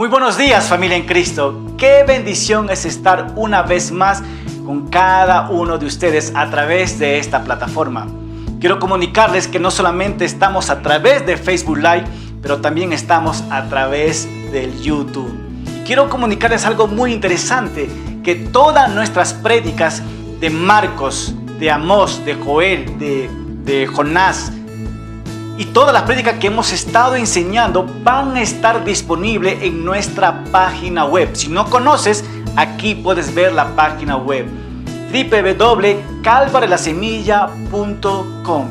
Muy buenos días, familia en Cristo. Qué bendición es estar una vez más con cada uno de ustedes a través de esta plataforma. Quiero comunicarles que no solamente estamos a través de Facebook Live, pero también estamos a través del YouTube. Y quiero comunicarles algo muy interesante, que todas nuestras prédicas de Marcos, de Amós, de Joel, de Jonás, y todas las prédicas que hemos estado enseñando van a estar disponibles en nuestra página web. Si no conoces, aquí puedes ver la página web www.calvariolasemilla.com.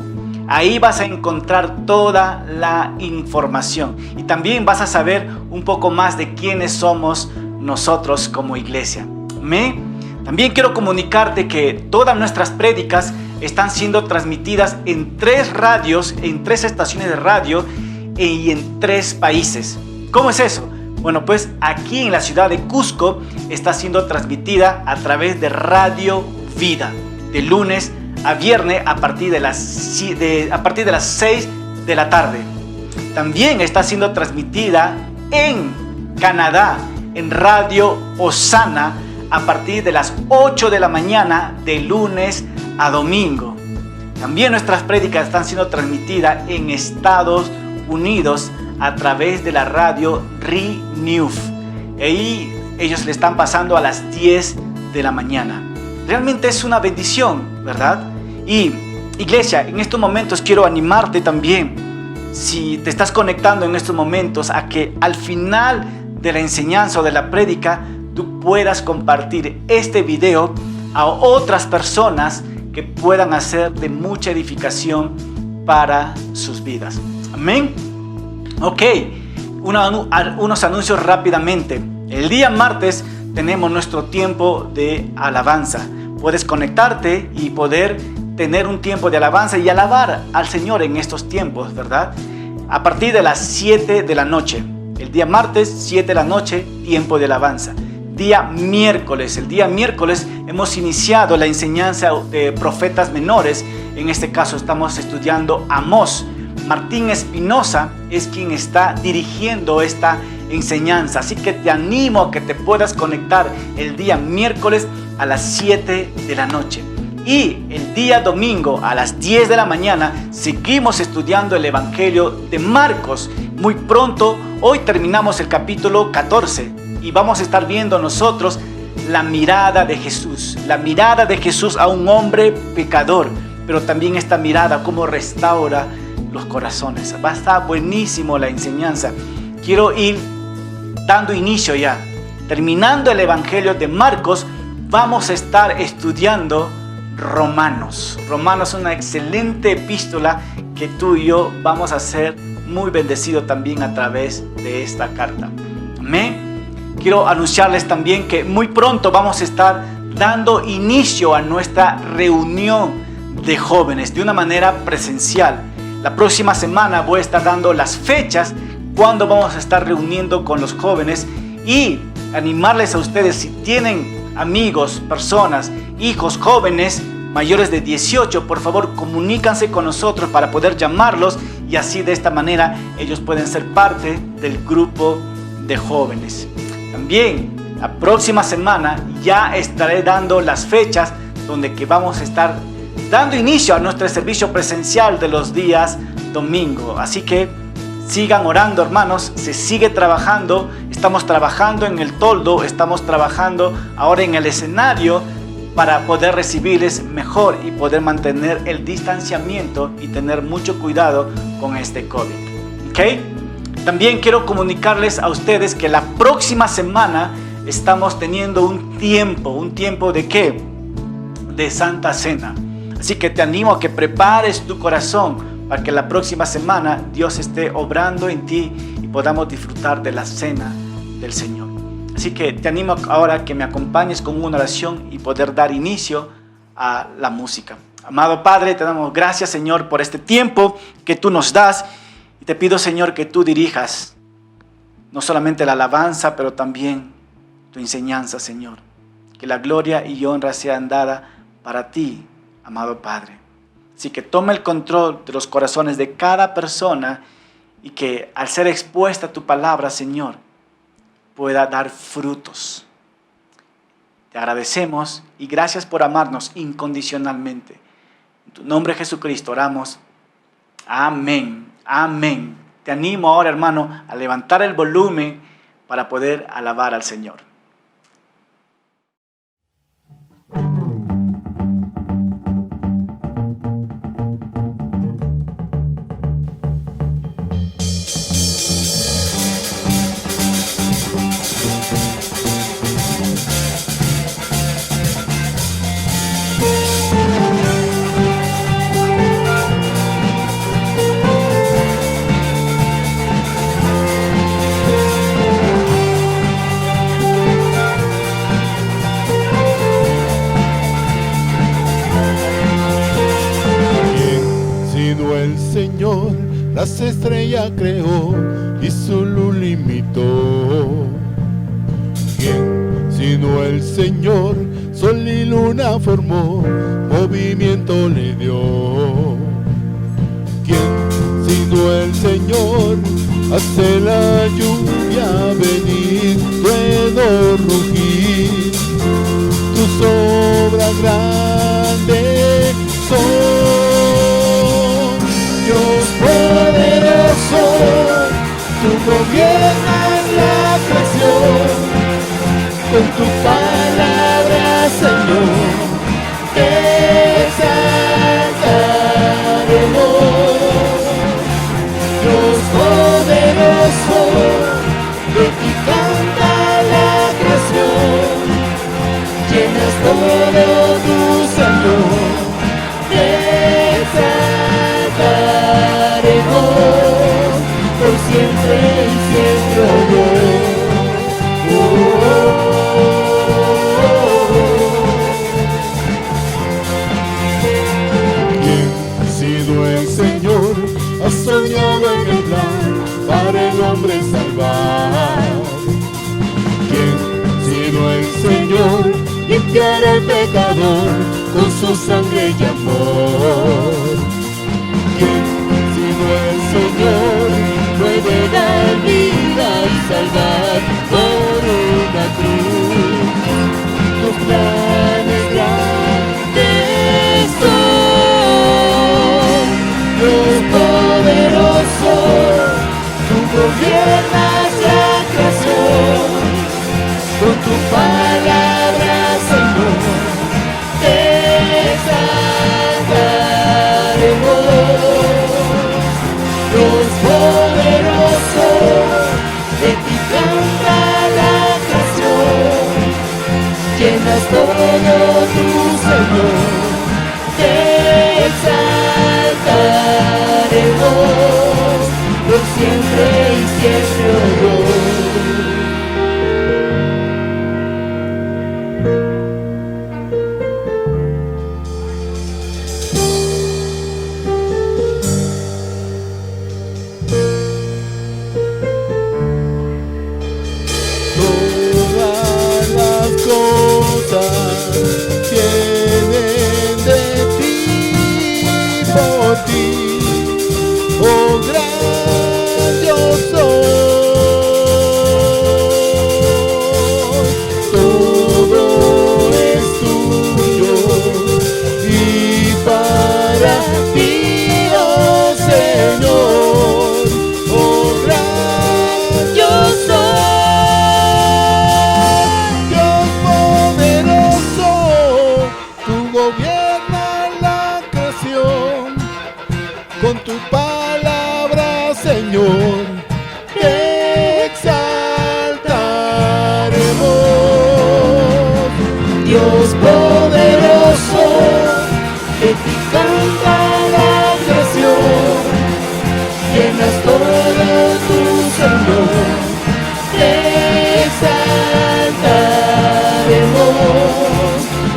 Ahí vas a encontrar toda la información y también vas a saber un poco más de quiénes somos nosotros como iglesia. Amén. También quiero comunicarte que todas nuestras prédicas están siendo transmitidas en 3 radios, en 3 estaciones de radio y en 3 países. ¿Cómo es eso? Bueno, pues aquí en la ciudad de Cusco está siendo transmitida a través de Radio Vida, de lunes a viernes a partir de las 6 de la tarde. También está siendo transmitida en Canadá, en Radio Osana, a partir de las 8 de la mañana de lunes a domingo. También nuestras prédicas están siendo transmitidas en Estados Unidos a través de la radio Renew. Ahí ellos le están pasando a las 10 de la mañana. Realmente es una bendición, ¿verdad? Y iglesia, en estos momentos quiero animarte también, si te estás conectando en estos momentos, a que al final de la enseñanza o de la prédica tú puedas compartir este video a otras personas que puedan hacer de mucha edificación para sus vidas. Amén. Ok, unos anuncios rápidamente. El día martes tenemos nuestro tiempo de alabanza. Puedes conectarte y poder tener un tiempo de alabanza y alabar al Señor en estos tiempos, ¿verdad? A partir de las 7 de la noche. El día martes, 7 de la noche, tiempo de alabanza. El día miércoles hemos iniciado la enseñanza de profetas menores. En este caso estamos estudiando Amós. Martín Espinosa es quien está dirigiendo esta enseñanza, así que te animo a que te puedas conectar el día miércoles a las 7 de la noche. Y el día domingo a las 10 de la mañana seguimos estudiando el Evangelio de Marcos. Muy pronto, hoy terminamos el capítulo 14. Y vamos a estar viendo nosotros la mirada de Jesús a un hombre pecador, pero también esta mirada cómo restaura los corazones. Va a estar buenísimo la enseñanza. Quiero ir dando inicio ya. Terminando el Evangelio de Marcos, vamos a estar estudiando Romanos. Romanos es una excelente epístola que tú y yo vamos a ser muy bendecidos también a través de esta carta. Amén. Quiero anunciarles también que muy pronto vamos a estar dando inicio a nuestra reunión de jóvenes de una manera presencial. La próxima semana voy a estar dando las fechas cuando vamos a estar reuniendo con los jóvenes y animarles a ustedes, si tienen amigos, personas, hijos jóvenes mayores de 18, por favor comunícanse con nosotros para poder llamarlos y así de esta manera ellos pueden ser parte del grupo de jóvenes. También la próxima semana ya estaré dando las fechas donde que vamos a estar dando inicio a nuestro servicio presencial de los días domingo. Así que sigan orando, hermanos, se sigue trabajando, estamos trabajando en el toldo, estamos trabajando ahora en el escenario para poder recibirles mejor y poder mantener el distanciamiento y tener mucho cuidado con este COVID. ¿Ok? También quiero comunicarles a ustedes que la próxima semana estamos teniendo un tiempo ¿de qué? De Santa Cena. Así que te animo a que prepares tu corazón para que la próxima semana Dios esté obrando en ti y podamos disfrutar de la cena del Señor. Así que te animo ahora a que me acompañes con una oración y poder dar inicio a la música. Amado Padre, te damos gracias, Señor, por este tiempo que tú nos das. Y te pido, Señor, que tú dirijas no solamente la alabanza, pero también tu enseñanza, Señor. Que la gloria y honra sean dadas para ti, amado Padre. Así que toma el control de los corazones de cada persona y que al ser expuesta tu palabra, Señor, pueda dar frutos. Te agradecemos y gracias por amarnos incondicionalmente. En tu nombre, Jesucristo, oramos. Amén. Amén. Te animo ahora, hermano, a levantar el volumen para poder alabar al Señor. Señor, las estrellas creó y su luz limitó. ¿Quién sino el Señor? Sol y luna formó, movimiento le dio. ¿Quién sino el Señor? Hace la lluvia venir, trueno rugir. Tus obras grandes son. Dios poderoso, tú gobiernas la creación, con tu palabra, Señor, te exaltaremos. Dios poderoso, de ti canta la creación, llenas todo tu Señor, te exaltaremos por siempre y siempre, oh Dios. ¿Quién sido el Señor? Ha soñado en el plan para el hombre salvar. ¿Quién sido el Señor? Limpiar al pecador con su sangre y amor. ¿Quién sino el Señor puede dar vida y salvar por una cruz? Tus planes grandes son. Dios poderoso, tú gobiernas la creación, con tu palabra, Señor, te exaltaremos. Dios poderoso, de ti canta la creación, llenas todo tu Señor, te exaltaremos por siempre y siempre, oh Dios. Vienen de ti, por ti, oh gran Dios soy. Todo es tuyo y para ti, oh Señor, oh gran Dios soy. Con tu palabra, Señor, te exaltaremos. Dios poderoso, de ti canta la creación, llenas todo tu Señor, te exaltaremos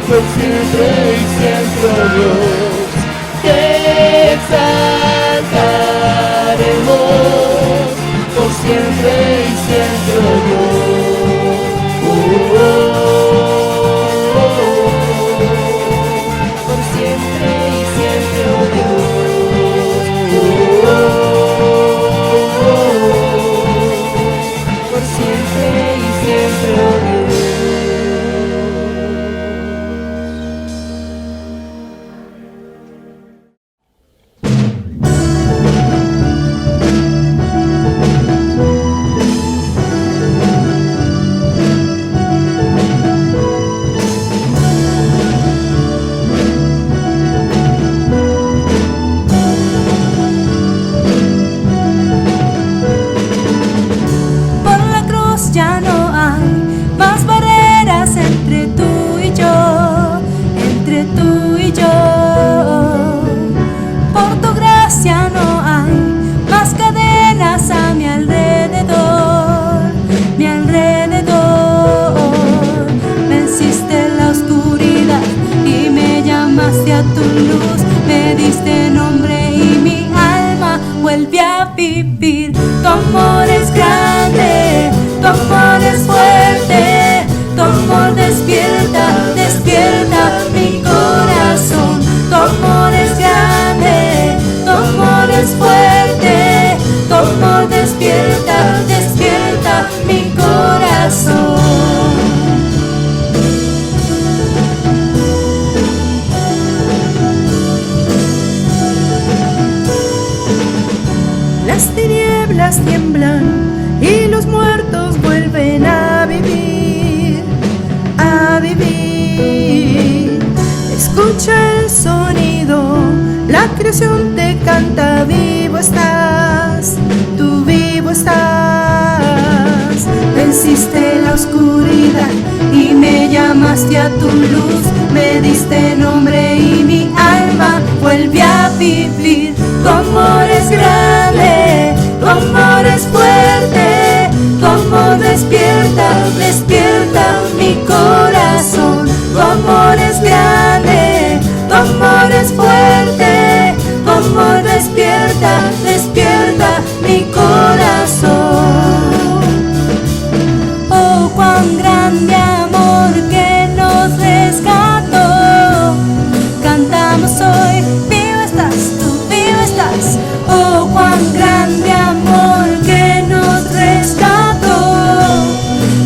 por siempre y siempre, oh Dios. Te exaltaremos vuelve a vivir. Tu amor es grande, tu amor es fuerte, tu amor despierta, despierta mi corazón. Tu amor es grande, tu amor es fuerte, tu amor despierta, despierta mi corazón. Las tinieblas tiemblan y los muertos vuelven a vivir, a vivir. Escucha el sonido, la creación te canta, vivo estás, tú vivo estás. Venciste la oscuridad y me llamaste a tu luz, me diste nombre y mi alma vuelve a vivir. Tu amor es grande, tu amor es fuerte, tu amor despierta, despierta mi corazón. Tu amor es grande, tu amor es fuerte, tu amor despierta, despierta mi corazón. Oh, cuán grande amor que nos rescató. Cantamos hoy, vivo estás, tú vivo estás. Oh, cuán grande amor que nos rescató.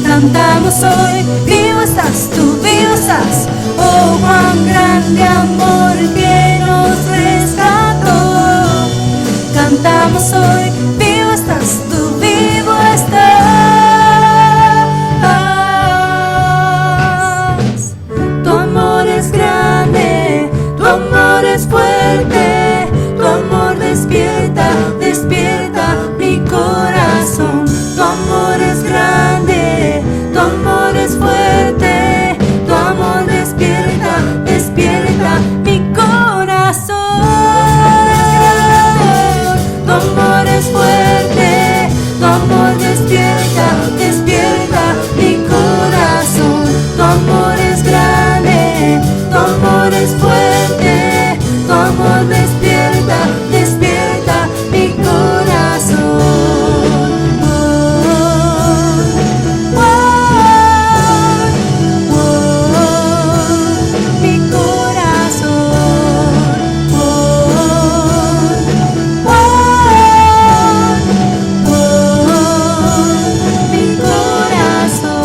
Cantamos hoy, vivo estás, tú vivo estás. Oh, cuán grande amor que nos rescató. Cantamos hoy, vivo estás, tú vivo estás. Tu amor es grande, tu amor es fuerte, tu amor despierta, despierta mi corazón. Tu amor es grande, tu amor es fuerte, tu amor despierta, despierta mi corazón. Tu amor es fuerte, tu amor despierta, despierta mi corazón. Tu amor es grande, tu amor es fuerte, tu amor despierta, despierta mi corazón. Oh, oh, oh, mi corazón. Oh, oh, oh, mi corazón.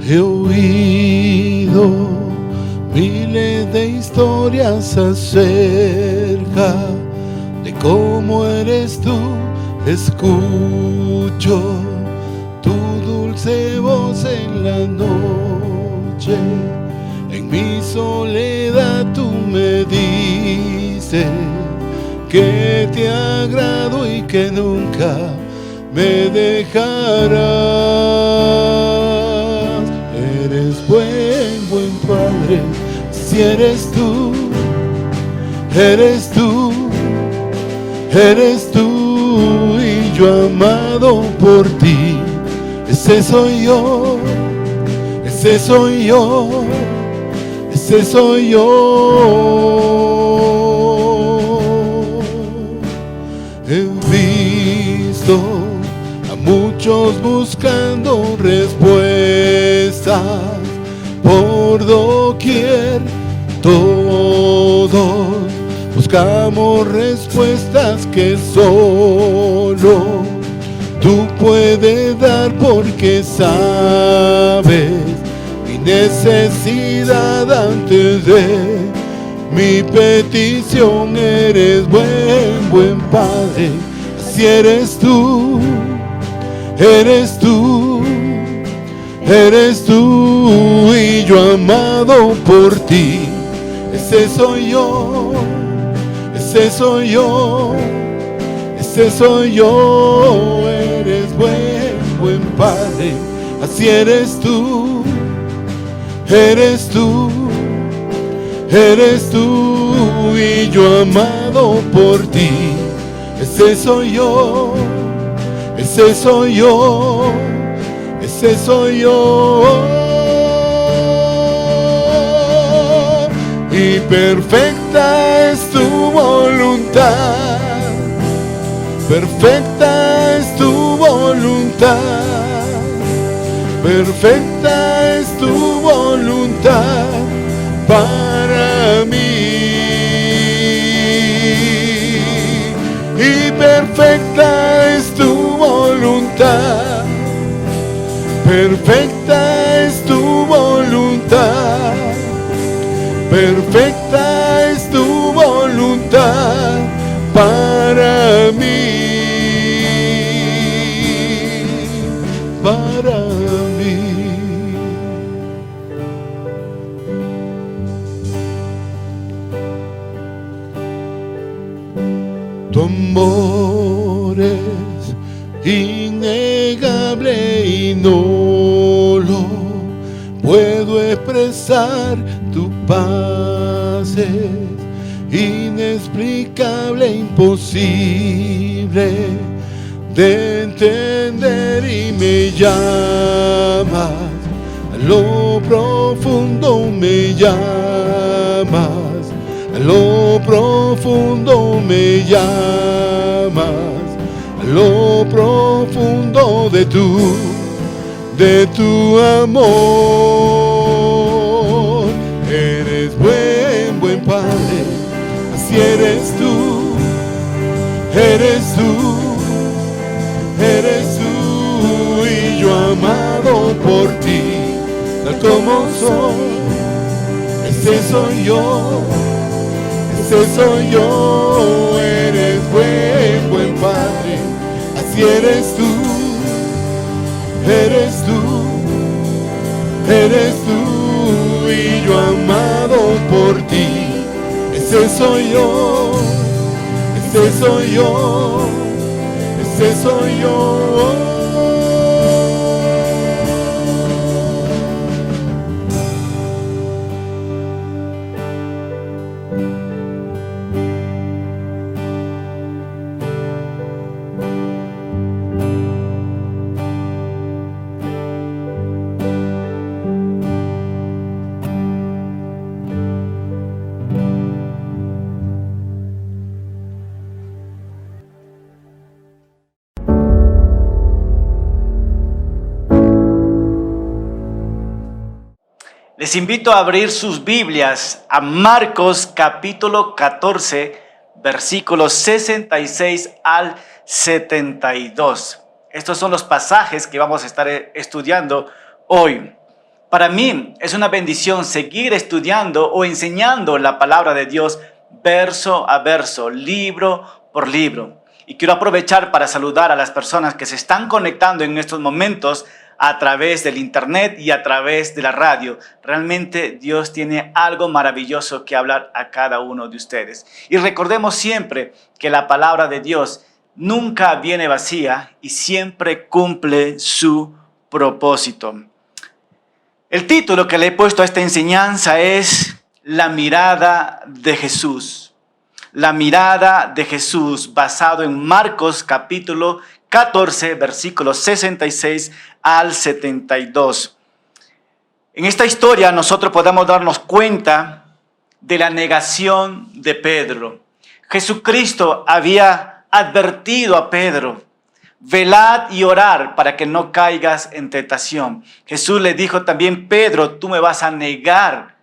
He oído miles de historias acerca de cómo eres tú. Escucho tu dulce voz en la noche. En mi soledad tú me dices que te agrado y que nunca me dejarás. Eres buen Padre, si eres tú, eres tú, eres tú y yo amado por ti. Ese soy yo, ese soy yo, ese soy yo. He visto a muchos buscando respuestas por doquier, todos buscamos respuestas que solo tú puedes dar, porque sabes mi necesidad antes de mi petición. Eres buen Padre, así eres tú, eres tú, eres tú y yo amado por ti. Ese soy yo, ese soy yo, ese soy yo. Eres Padre, así eres tú, eres tú, eres tú, y yo amado por ti. Ese soy yo, ese soy yo, ese soy yo. Y perfecta es tu voluntad, perfecta es tu voluntad, perfecta es tu voluntad para mí. Y perfecta es tu voluntad, perfecta es tu voluntad, perfecta es tu voluntad para mí, para mí. Tu amor es innegable y no lo puedo expresar. Tu paz es inexplicable, imposible de entender, y me llamas a lo profundo, me llamas a lo profundo, me llamas a lo profundo de tu amor. Eres buen Padre, así eres tú, eres tú, eres tú, y yo amado por ti, tal como soy. Ese soy yo, ese soy yo. Eres buen Padre, así eres tú, eres tú, eres tú, y yo amado por ti. Ese soy yo, ese soy yo, ese soy yo. Les invito a abrir sus Biblias a Marcos capítulo 14, versículos 66 al 72. Estos son los pasajes que vamos a estar estudiando hoy. Para mí es una bendición seguir estudiando o enseñando la palabra de Dios verso a verso, libro por libro. Y quiero aprovechar para saludar a las personas que se están conectando en estos momentos a través del internet y a través de la radio. Realmente Dios tiene algo maravilloso que hablar a cada uno de ustedes. Y recordemos siempre que la palabra de Dios nunca viene vacía y siempre cumple su propósito. El título que le he puesto a esta enseñanza es La mirada de Jesús. La mirada de Jesús, basado en Marcos capítulo 14, versículos 66 al 72. En esta historia nosotros podemos darnos cuenta de la negación de Pedro. Jesucristo había advertido a Pedro: velad y orad para que no caigas en tentación. Jesús le dijo también: Pedro, tú me vas a negar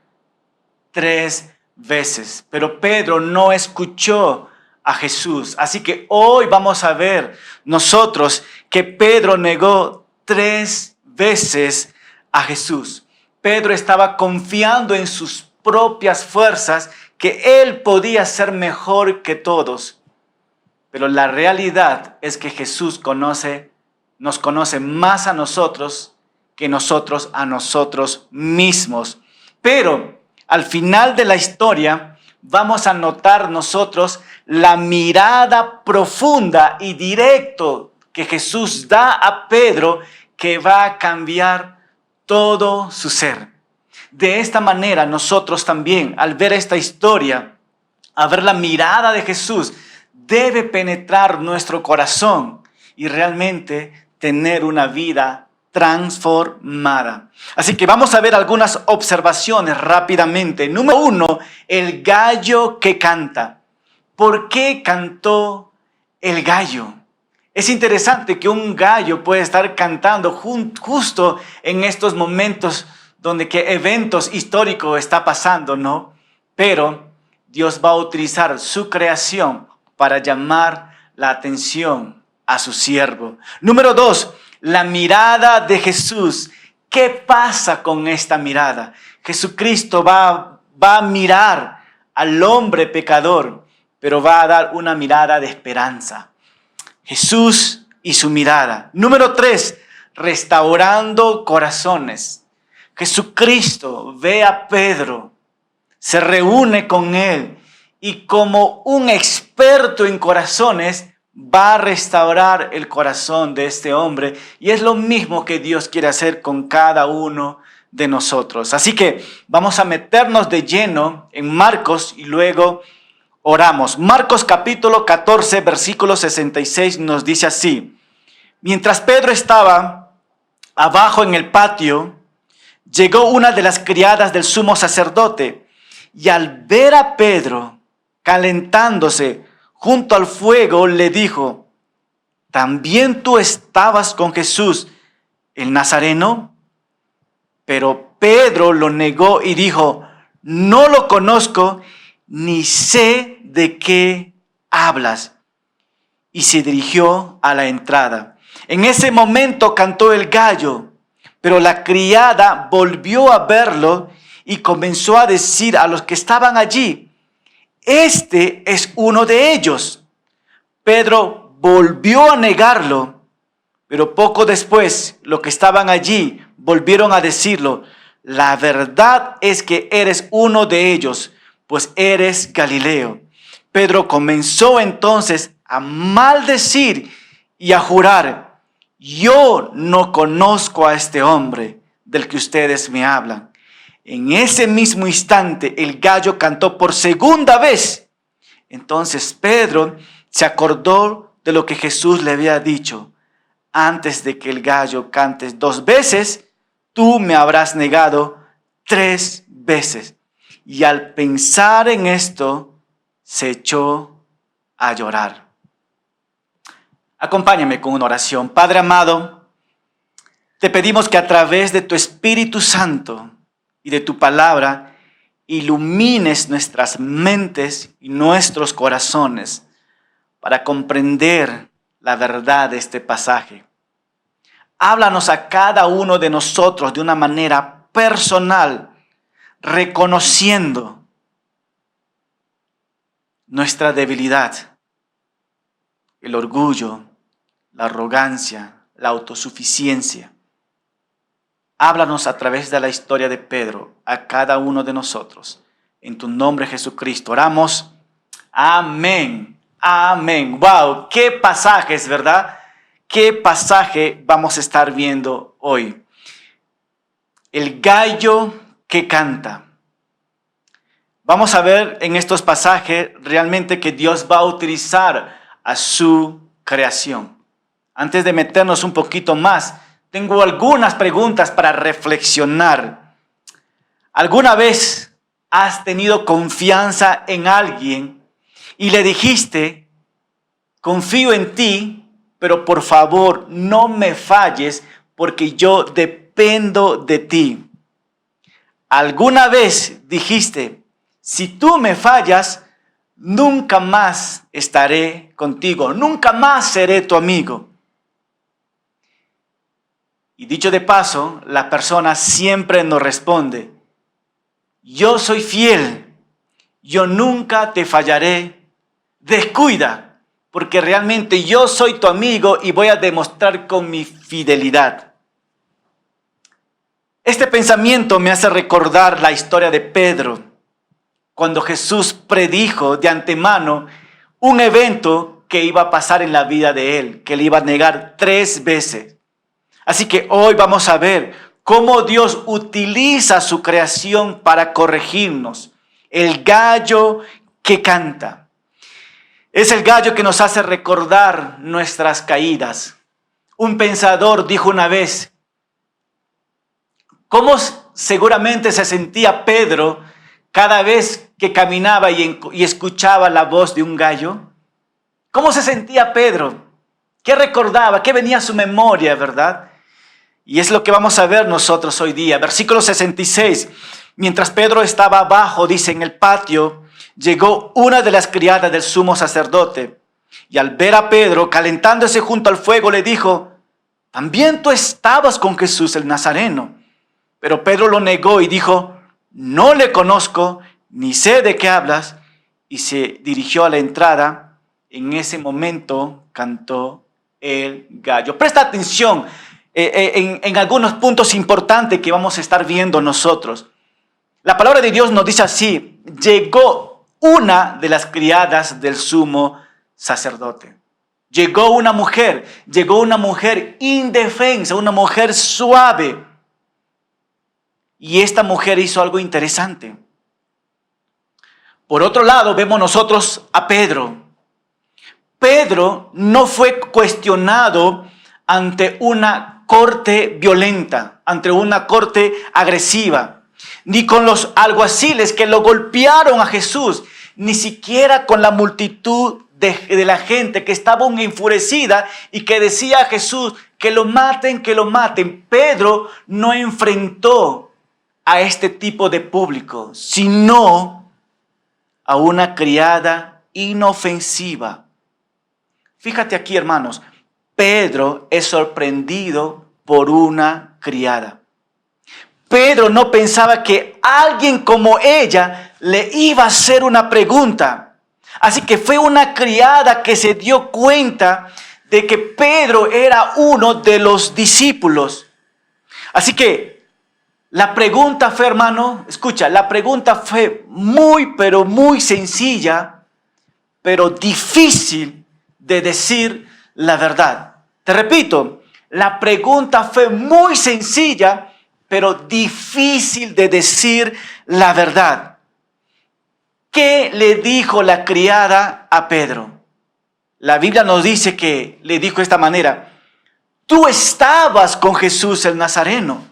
3 veces. Pero Pedro no escuchó a Jesús. Así que hoy vamos a ver nosotros que Pedro negó 3 veces a Jesús. Pedro estaba confiando en sus propias fuerzas, que él podía ser mejor que todos. Pero la realidad es que Jesús nos conoce más a nosotros que nosotros a nosotros mismos. Pero al final de la historia vamos a notar nosotros la mirada profunda y directa que Jesús da a Pedro, que va a cambiar todo su ser. De esta manera nosotros también, al ver esta historia, al ver la mirada de Jesús, debe penetrar nuestro corazón y realmente tener una vida transformada. Así que vamos a ver algunas observaciones rápidamente. Número 1, el gallo que canta. ¿Por qué cantó el gallo? Es interesante que un gallo puede estar cantando justo en estos momentos donde que eventos históricos está pasando, ¿no? Pero Dios va a utilizar su creación para llamar la atención a su siervo. Número 2, la mirada de Jesús. ¿Qué pasa con esta mirada? Jesucristo va a mirar al hombre pecador, pero va a dar una mirada de esperanza. Jesús y su mirada. Número 3, restaurando corazones. Jesucristo ve a Pedro, se reúne con él y como un experto en corazones va a restaurar el corazón de este hombre. Y es lo mismo que Dios quiere hacer con cada uno de nosotros. Así que vamos a meternos de lleno en Marcos y luego oramos. Marcos capítulo 14, versículo 66 nos dice así: mientras Pedro estaba abajo en el patio, llegó una de las criadas del sumo sacerdote y al ver a Pedro calentándose junto al fuego, le dijo: ¿también tú estabas con Jesús, el Nazareno? Pero Pedro lo negó y dijo: no lo conozco, ni sé de qué hablas. Y se dirigió a la entrada. En ese momento cantó el gallo, pero la criada volvió a verlo y comenzó a decir a los que estaban allí: este es uno de ellos. Pedro volvió a negarlo, pero poco después los que estaban allí volvieron a decirlo: la verdad es que eres uno de ellos, pues eres Galileo. Pedro comenzó entonces a maldecir y a jurar: yo no conozco a este hombre del que ustedes me hablan. En ese mismo instante el gallo cantó por segunda vez. Entonces Pedro se acordó de lo que Jesús le había dicho: antes de que el gallo cante 2 veces, tú me habrás negado 3 veces. Y al pensar en esto, se echó a llorar. Acompáñame con una oración. Padre amado, te pedimos que a través de tu Espíritu Santo y de tu palabra, ilumines nuestras mentes y nuestros corazones para comprender la verdad de este pasaje. Háblanos a cada uno de nosotros de una manera personal, reconociendo nuestra debilidad, el orgullo, la arrogancia, la autosuficiencia. Háblanos a través de la historia de Pedro a cada uno de nosotros. En tu nombre, Jesucristo, oramos. Amén. Amén. Wow, qué pasajes, ¿verdad? ¿Qué pasaje vamos a estar viendo hoy? El gallo que canta. Vamos a ver en estos pasajes realmente que Dios va a utilizar a su creación. Antes de meternos un poquito más, tengo algunas preguntas para reflexionar. ¿Alguna vez has tenido confianza en alguien y le dijiste: confío en ti, pero por favor no me falles porque yo dependo de ti? ¿Alguna vez dijiste: si tú me fallas, nunca más estaré contigo, nunca más seré tu amigo? Y dicho de paso, la persona siempre nos responde: yo soy fiel, yo nunca te fallaré, descuida, porque realmente yo soy tu amigo y voy a demostrar con mi fidelidad. Este pensamiento me hace recordar la historia de Pedro, cuando Jesús predijo de antemano un evento que iba a pasar en la vida de él, que le iba a negar 3 veces. Así que hoy vamos a ver cómo Dios utiliza su creación para corregirnos. El gallo que canta. Es el gallo que nos hace recordar nuestras caídas. Un pensador dijo una vez, ¿cómo seguramente se sentía Pedro cada vez que caminaba y escuchaba la voz de un gallo? ¿Cómo se sentía Pedro? ¿Qué recordaba? ¿Qué venía a su memoria, verdad? Y es lo que vamos a ver nosotros hoy día. Versículo 66. Mientras Pedro estaba abajo, dice, en el patio, llegó una de las criadas del sumo sacerdote. Y al ver a Pedro calentándose junto al fuego, le dijo, ¿también tú estabas con Jesús el Nazareno? Pero Pedro lo negó y dijo, no le conozco, ni sé de qué hablas. Y se dirigió a la entrada. En ese momento cantó el gallo. Presta atención en algunos puntos importantes que vamos a estar viendo nosotros. La palabra de Dios nos dice así, llegó una de las criadas del sumo sacerdote. Llegó una mujer indefensa, una mujer suave. Y esta mujer hizo algo interesante. Por otro lado, vemos nosotros a Pedro. Pedro no fue cuestionado ante una corte violenta, ante una corte agresiva, ni con los alguaciles que lo golpearon a Jesús, ni siquiera con la multitud de la gente que estaba enfurecida y que decía a Jesús, que lo maten, que lo maten. Pedro no enfrentó a este tipo de público, sino a una criada inofensiva. Fíjate aquí, hermanos, Pedro es sorprendido por una criada. Pedro no pensaba que alguien como ella le iba a hacer una pregunta. Así que fue una criada que se dio cuenta de que Pedro era uno de los discípulos. Así que la pregunta fue, hermano, escucha, la pregunta fue pero muy sencilla, pero difícil de decir la verdad. Te repito, la pregunta fue muy sencilla, pero difícil de decir la verdad. ¿Qué le dijo la criada a Pedro? La Biblia nos dice que le dijo de esta manera, tú estabas con Jesús el Nazareno.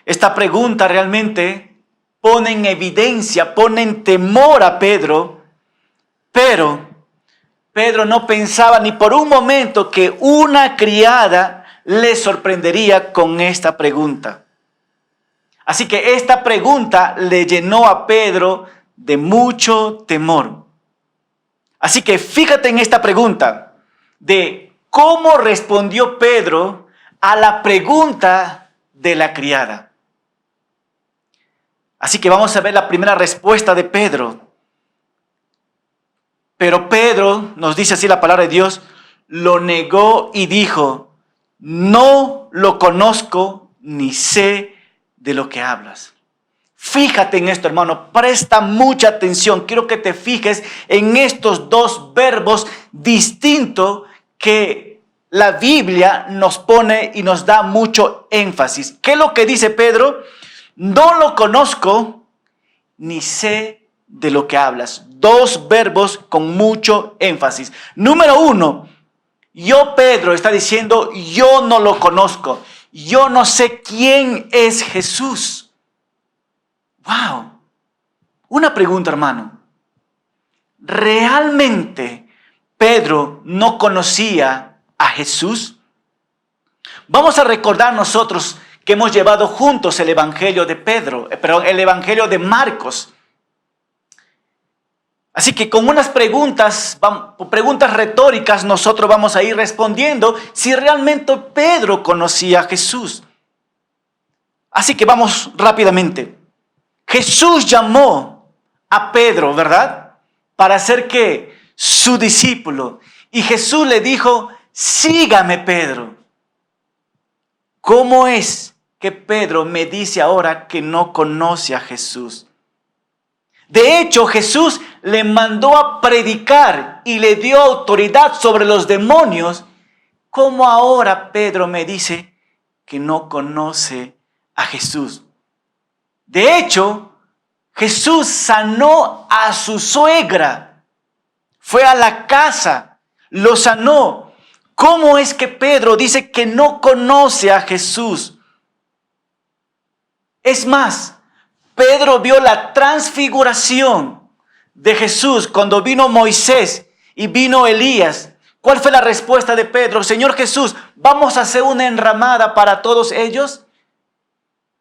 Esta pregunta realmente pone en evidencia, pone en temor a Pedro, pero Pedro no pensaba ni por un momento que una criada le sorprendería con esta pregunta. Así que esta pregunta le llenó a Pedro de mucho temor. Así que fíjate en esta pregunta de cómo respondió Pedro a la pregunta de la criada. Así que vamos a ver la primera respuesta de Pedro. Pero Pedro, nos dice así la palabra de Dios, lo negó y dijo, no lo conozco ni sé de lo que hablas. Fíjate en esto, hermano, presta mucha atención. Quiero que te fijes en estos dos verbos distintos que la Biblia nos pone y nos da mucho énfasis. ¿Qué es lo que dice Pedro? No lo conozco ni sé de lo que hablas. Dos verbos con mucho énfasis. Número uno, Pedro está diciendo, yo no lo conozco. Yo no sé quién es Jesús. Wow. Una pregunta, hermano. ¿Realmente Pedro no conocía a Jesús? Vamos a recordar nosotros que hemos llevado juntos el Evangelio de el Evangelio de Marcos. Así que con unas preguntas retóricas nosotros vamos a ir respondiendo si realmente Pedro conocía a Jesús. Así que vamos rápidamente. Jesús llamó a Pedro, ¿verdad? Para ser ¿qué? Su discípulo. Y Jesús le dijo, sígame, Pedro. ¿Cómo es que Pedro me dice ahora que no conoce a Jesús? De hecho, Jesús le mandó a predicar y le dio autoridad sobre los demonios ¿cómo ahora Pedro me dice que no conoce a Jesús? De hecho, Jesús sanó a su suegra. Fue a la casa, lo sanó. ¿Cómo es que Pedro dice que no conoce a Jesús? Es más, Pedro vio la transfiguración de Jesús cuando vino Moisés y vino Elías. ¿Cuál fue la respuesta de Pedro? Señor Jesús, ¿vamos a hacer una enramada para todos ellos?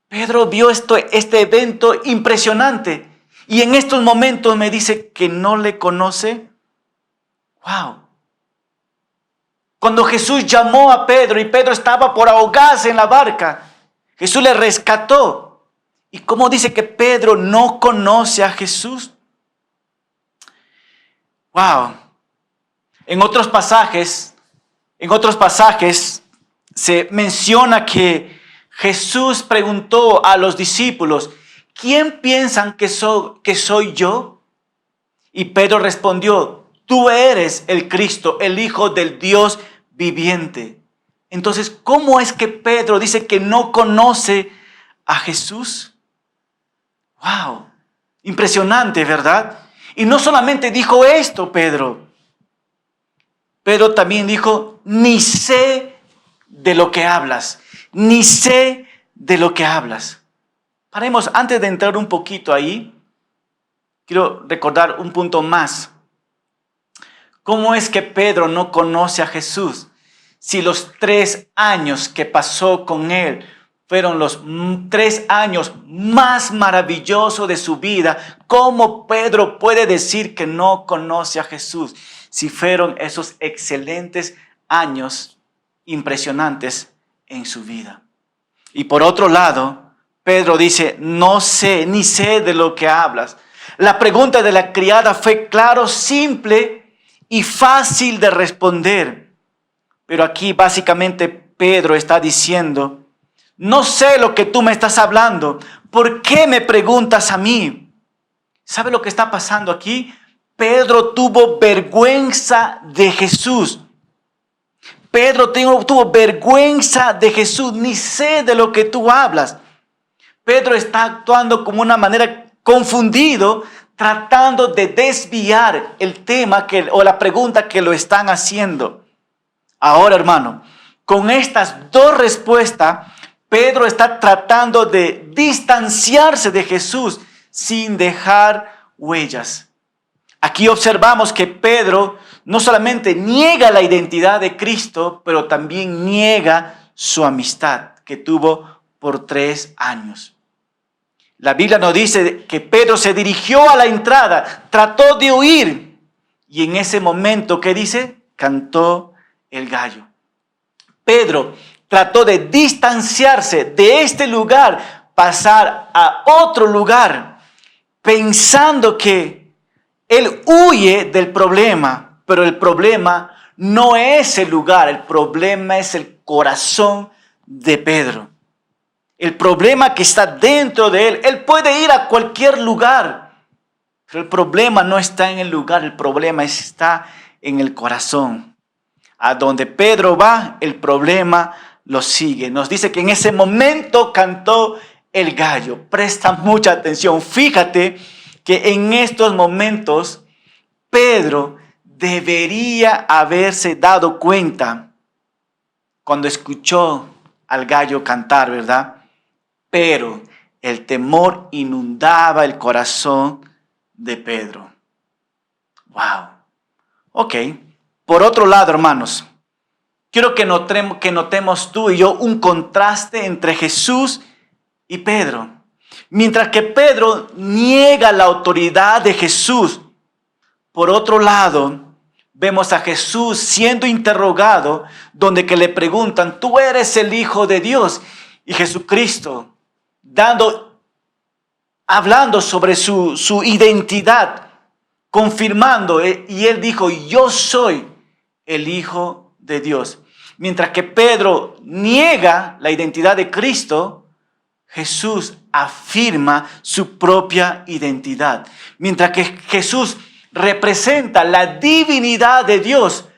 Pedro vio este evento impresionante y en estos momentos me dice que no le conoce. ¡Wow! Cuando Jesús llamó a Pedro y Pedro estaba por ahogarse en la barca, Jesús le rescató. ¿Y cómo dice que Pedro no conoce a Jesús? ¡Wow! En otros pasajes se menciona que Jesús preguntó a los discípulos, ¿quién piensan que soy yo? Y Pedro respondió, tú eres el Cristo, el Hijo del Dios viviente. Entonces, ¿cómo es que Pedro dice que no conoce a Jesús? ¡Wow! Impresionante, ¿verdad? Y no solamente dijo esto, Pedro también dijo, ni sé de lo que hablas, ni sé de lo que hablas. Paremos, antes de entrar un poquito ahí, quiero recordar un punto más. ¿Cómo es que Pedro no conoce a Jesús? Si los 3 años que pasó con él fueron los 3 años más maravillosos de su vida, ¿cómo Pedro puede decir que no conoce a Jesús? Si fueron esos excelentes años impresionantes en su vida. Y por otro lado, Pedro dice, no sé, ni sé de lo que hablas. La pregunta de la criada fue claro, simple y fácil de responder. Pero aquí básicamente Pedro está diciendo, no sé lo que tú me estás hablando. ¿Por qué me preguntas a mí? ¿Sabe lo que está pasando aquí? Pedro tuvo vergüenza de Jesús. Pedro tuvo vergüenza de Jesús. Ni sé de lo que tú hablas. Pedro está actuando como una manera confundido, tratando de desviar el tema o la pregunta que lo están haciendo. Ahora, hermano, con estas 2 respuestas, Pedro está tratando de distanciarse de Jesús sin dejar huellas. Aquí observamos que Pedro no solamente niega la identidad de Cristo, pero también niega su amistad que tuvo por 3 años. La Biblia nos dice que Pedro se dirigió a la entrada, trató de huir y en ese momento, ¿qué dice? Cantó el gallo. Pedro trató de distanciarse de este lugar, pasar a otro lugar, pensando que él huye del problema, pero el problema no es el lugar, el problema es el corazón de Pedro. El problema que está dentro de él, él puede ir a cualquier lugar, pero el problema no está en el lugar, el problema está en el corazón. A donde Pedro va, el problema lo sigue. Nos dice que en ese momento cantó el gallo. Presta mucha atención. Fíjate que en estos momentos Pedro debería haberse dado cuenta cuando escuchó al gallo cantar, ¿verdad? Pero el temor inundaba el corazón de Pedro. Wow. Ok. Por otro lado, hermanos, quiero que notemos tú y yo un contraste entre Jesús y Pedro. Mientras que Pedro niega la autoridad de Jesús, por otro lado, vemos a Jesús siendo interrogado, donde que le preguntan, ¿tú eres el Hijo de Dios? Y Jesucristo hablando sobre su identidad, confirmando, y él dijo, yo soy el Hijo de Dios. Mientras que Pedro niega la identidad de Cristo, Jesús afirma su propia identidad. Mientras que Jesús representa la divinidad de Dios,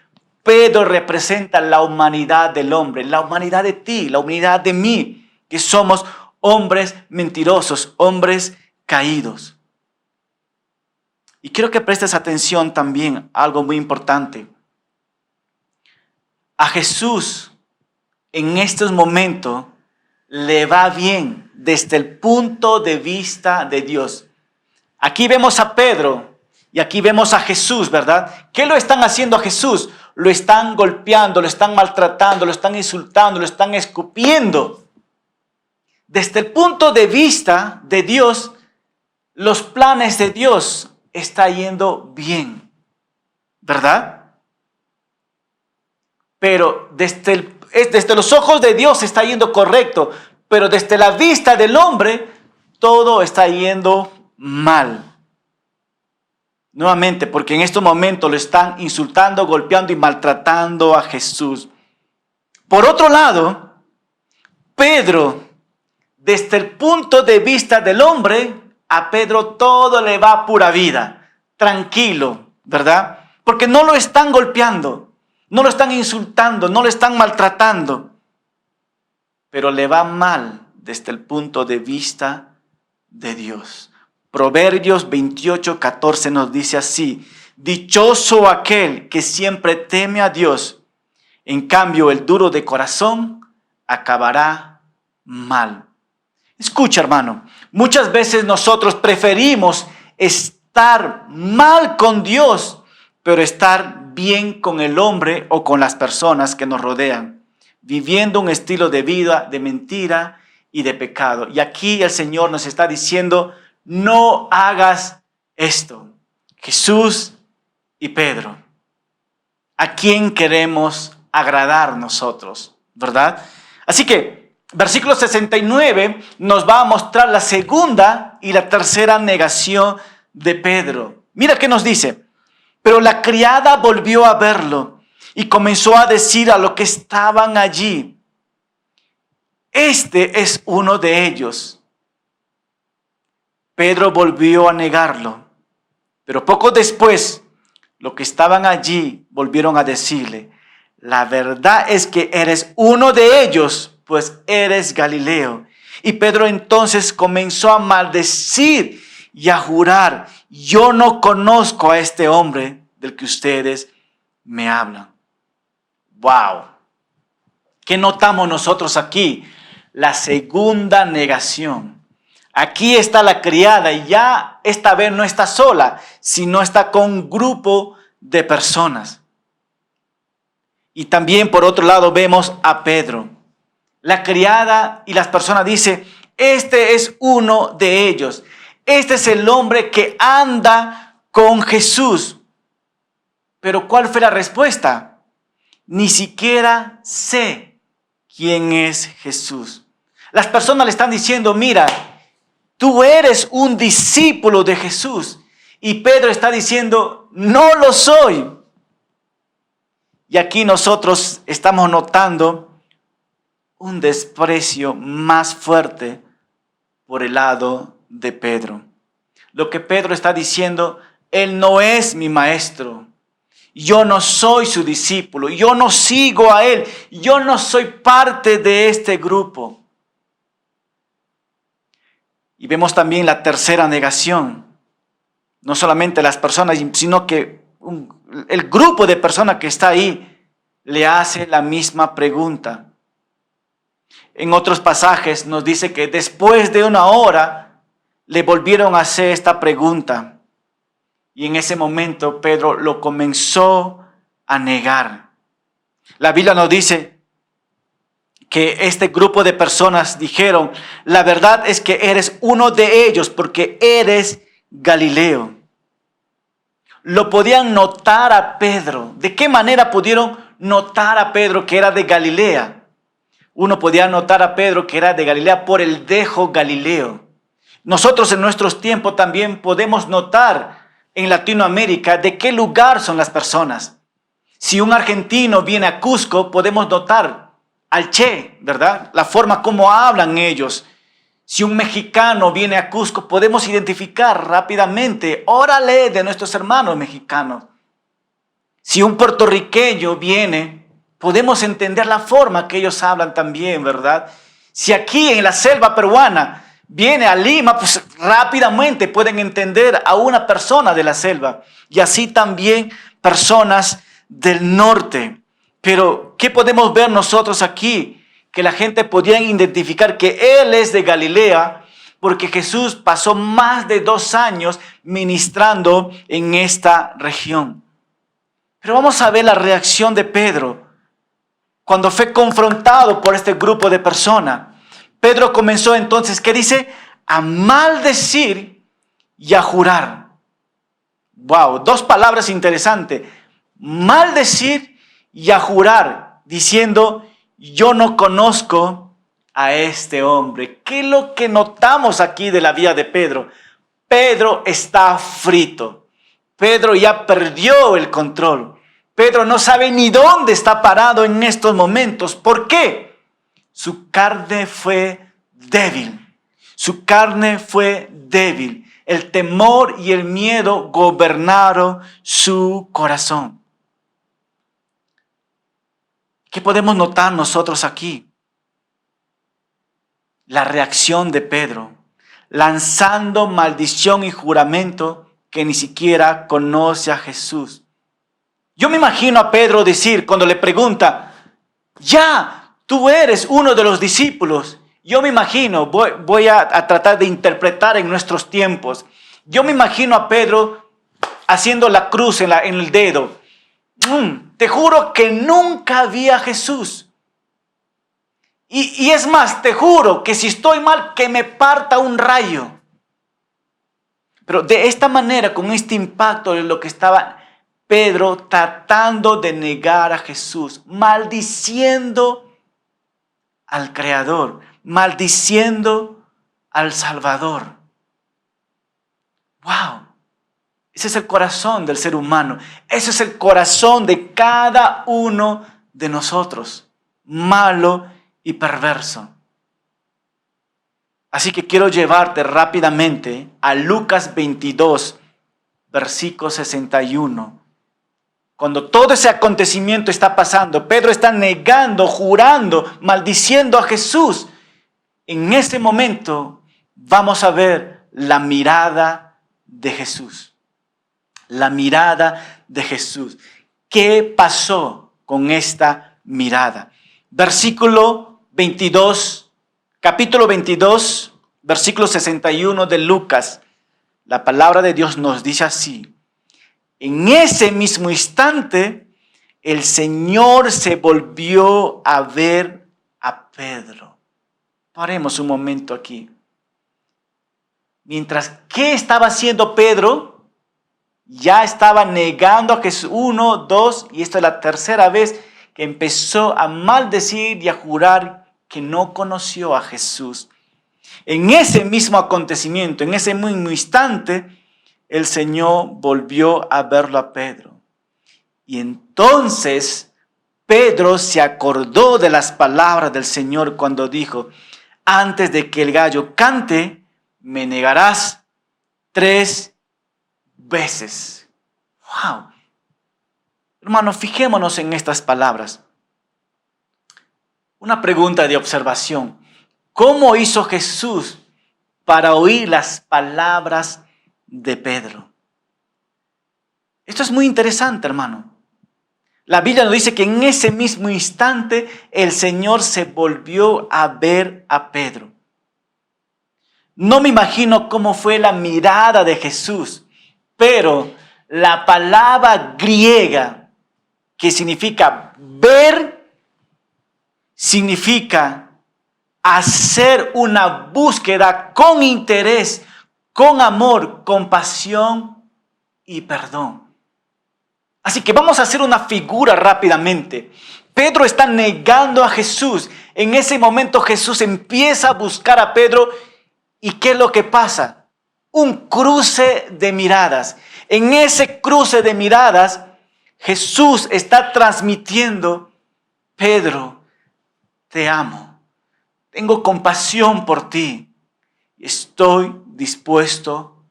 Pedro representa la humanidad del hombre, la humanidad de ti, la humanidad de mí, que somos hombres mentirosos, hombres caídos. Y quiero que prestes atención también a algo muy importante. A Jesús en estos momentos le va bien desde el punto de vista de Dios. Aquí vemos a Pedro y aquí vemos a Jesús, ¿verdad? ¿Qué lo están haciendo a Jesús? Lo están golpeando, lo están maltratando, lo están insultando, lo están escupiendo. Desde el punto de vista de Dios, los planes de Dios están yendo bien, ¿verdad? Pero desde los ojos de Dios está yendo correcto, pero desde la vista del hombre todo está yendo mal. Nuevamente, porque en estos momentos lo están insultando, golpeando y maltratando a Jesús. Por otro lado, Pedro, desde el punto de vista del hombre, a Pedro todo le va a pura vida, tranquilo, ¿verdad? Porque no lo están golpeando, no lo están insultando, no lo están maltratando, pero le va mal desde el punto de vista de Dios. Proverbios 28:14 nos dice así: dichoso aquel que siempre teme a Dios, en cambio el duro de corazón acabará mal. Escucha, hermano, muchas veces nosotros preferimos estar mal con Dios, pero estar bien con el hombre o con las personas que nos rodean, viviendo un estilo de vida de mentira y de pecado. Y aquí el Señor nos está diciendo: no hagas esto. Jesús y Pedro, ¿a quién queremos agradar nosotros? ¿Verdad? Así que versículo 69 nos va a mostrar la segunda y la tercera negación de Pedro. Mira qué nos dice: pero la criada volvió a verlo y comenzó a decir a los que estaban allí: este es uno de ellos. Pedro volvió a negarlo, pero poco después los que estaban allí volvieron a decirle: la verdad es que eres uno de ellos, pues eres Galileo. Y Pedro entonces comenzó a maldecir y a jurar: yo no conozco a este hombre del que ustedes me hablan. ¡Wow! ¿Qué notamos nosotros aquí? La segunda negación. Aquí está la criada y ya esta vez no está sola, sino está con un grupo de personas. Y también por otro lado vemos a Pedro. La criada y las personas dicen: este es uno de ellos. Este es el hombre que anda con Jesús. Pero ¿cuál fue la respuesta? Ni siquiera sé quién es Jesús. Las personas le están diciendo: mira, tú eres un discípulo de Jesús. Y Pedro está diciendo: no lo soy. Y aquí nosotros estamos notando un desprecio más fuerte por el lado de Pedro. Lo que Pedro está diciendo: él no es mi maestro. Yo no soy su discípulo. Yo no sigo a él. Yo no soy parte de este grupo. Y vemos también la tercera negación. No solamente las personas, sino que el grupo de personas que está ahí le hace la misma pregunta. En otros pasajes nos dice que después de una hora le volvieron a hacer esta pregunta. Y en ese momento Pedro lo comenzó a negar. La Biblia nos dice que este grupo de personas dijeron: la verdad es que eres uno de ellos porque eres Galileo. Lo podían notar a Pedro. ¿De qué manera pudieron notar a Pedro que era de Galilea? Uno podía notar a Pedro que era de Galilea por el dejo Galileo. Nosotros en nuestros tiempos también podemos notar en Latinoamérica de qué lugar son las personas. Si un argentino viene a Cusco, podemos notar al Che, ¿verdad? La forma como hablan ellos. Si un mexicano viene a Cusco, podemos identificar rápidamente: órale, de nuestros hermanos mexicanos. Si un puertorriqueño viene, podemos entender la forma que ellos hablan también, ¿verdad? Si aquí en la selva peruana viene a Lima, pues rápidamente pueden entender a una persona de la selva. Y así también personas del norte. Pero, ¿qué podemos ver nosotros aquí? Que la gente podía identificar que Él es de Galilea, porque Jesús pasó más de 2 años ministrando en esta región. Pero vamos a ver la reacción de Pedro cuando fue confrontado por este grupo de personas. Pedro comenzó entonces, ¿qué dice? A maldecir y a jurar. Wow, 2 palabras interesantes. Maldecir y a jurar, diciendo, yo no conozco a este hombre. ¿Qué es lo que notamos aquí de la vida de Pedro? Pedro está frito. Pedro ya perdió el control. Pedro no sabe ni dónde está parado en estos momentos. ¿Por qué? Su carne fue débil. Su carne fue débil. El temor y el miedo gobernaron su corazón. ¿Qué podemos notar nosotros aquí? La reacción de Pedro, lanzando maldición y juramento que ni siquiera conoce a Jesús. Yo me imagino a Pedro decir cuando le pregunta, ya, tú eres uno de los discípulos. Yo me imagino, voy a tratar de interpretar en nuestros tiempos. Yo me imagino a Pedro haciendo la cruz en el dedo. Te juro que nunca vi a Jesús. Y es más, te juro que si estoy mal, que me parta un rayo. Pero de esta manera, con este impacto de lo que estaba Pedro tratando de negar a Jesús, maldiciendo al Creador, maldiciendo al Salvador. ¡Wow! Ese es el corazón del ser humano. Ese es el corazón de cada uno de nosotros. Malo y perverso. Así que quiero llevarte rápidamente a Lucas 22, versículo 61. Cuando todo ese acontecimiento está pasando, Pedro está negando, jurando, maldiciendo a Jesús. En ese momento vamos a ver la mirada de Jesús. La mirada de Jesús. ¿Qué pasó con esta mirada? Versículo 22, capítulo 22, versículo 61 de Lucas. La palabra de Dios nos dice así. En ese mismo instante, el Señor se volvió a ver a Pedro. Paremos un momento aquí. Mientras, ¿qué estaba haciendo Pedro? Ya estaba negando a Jesús 1, 2, y esta es la tercera vez que empezó a maldecir y a jurar que no conoció a Jesús. En ese mismo acontecimiento, en ese mismo instante, el Señor volvió a verlo a Pedro. Y entonces Pedro se acordó de las palabras del Señor cuando dijo, antes de que el gallo cante, me negarás 3 veces. ¡Wow! Hermanos, fijémonos en estas palabras. Una pregunta de observación. ¿Cómo hizo Jesús para oír las palabras de Pedro? Esto es muy interesante, hermano. La Biblia nos dice que en ese mismo instante el Señor se volvió a ver a Pedro. No me imagino cómo fue la mirada de Jesús, pero la palabra griega que significa ver, significa hacer una búsqueda con interés, con amor, compasión y perdón. Así que vamos a hacer una figura rápidamente. Pedro está negando a Jesús. En ese momento Jesús empieza a buscar a Pedro. ¿Y qué es lo que pasa? Un cruce de miradas. En ese cruce de miradas, Jesús está transmitiendo, Pedro, te amo. Tengo compasión por ti. Estoy dispuesto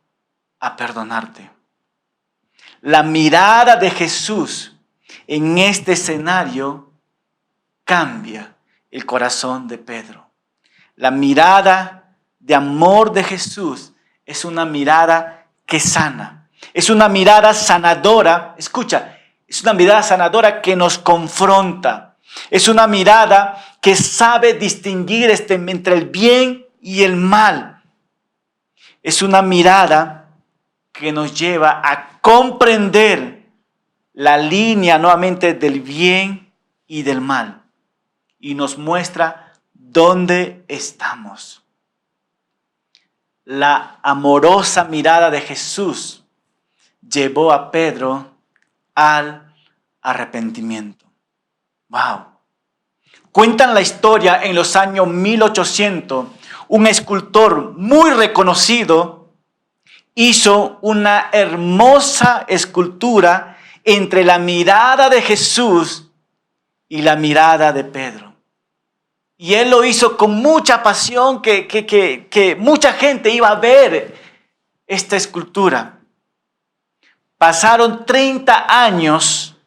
a perdonarte. La mirada de Jesús en este escenario cambia el corazón de Pedro. La mirada de amor de Jesús es una mirada que sana. Es una mirada sanadora. Escucha, es una mirada sanadora que nos confronta. Es una mirada que sabe distinguir entre el bien y el mal. Es una mirada que nos lleva a comprender la línea nuevamente del bien y del mal. Y nos muestra dónde estamos. La amorosa mirada de Jesús llevó a Pedro al arrepentimiento. ¡Wow! Cuentan la historia en los años 1800. Un escultor muy reconocido hizo una hermosa escultura entre la mirada de Jesús y la mirada de Pedro. Y él lo hizo con mucha pasión, que mucha gente iba a ver esta escultura. Pasaron 30 años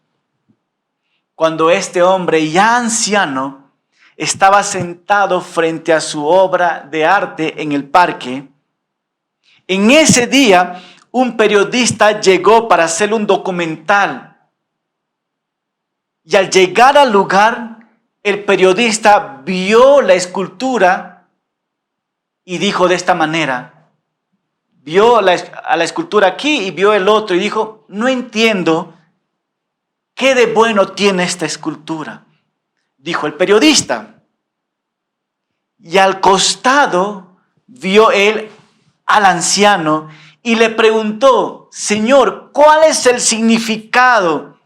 cuando este hombre ya anciano estaba sentado frente a su obra de arte en el parque. En ese día, un periodista llegó para hacer un documental. Y al llegar al lugar, el periodista vio la escultura y dijo de esta manera. Vio a la escultura aquí y vio el otro y dijo, no entiendo qué de bueno tiene esta escultura, dijo el periodista. Y al costado vio él al anciano y le preguntó, Señor, ¿cuál es el significado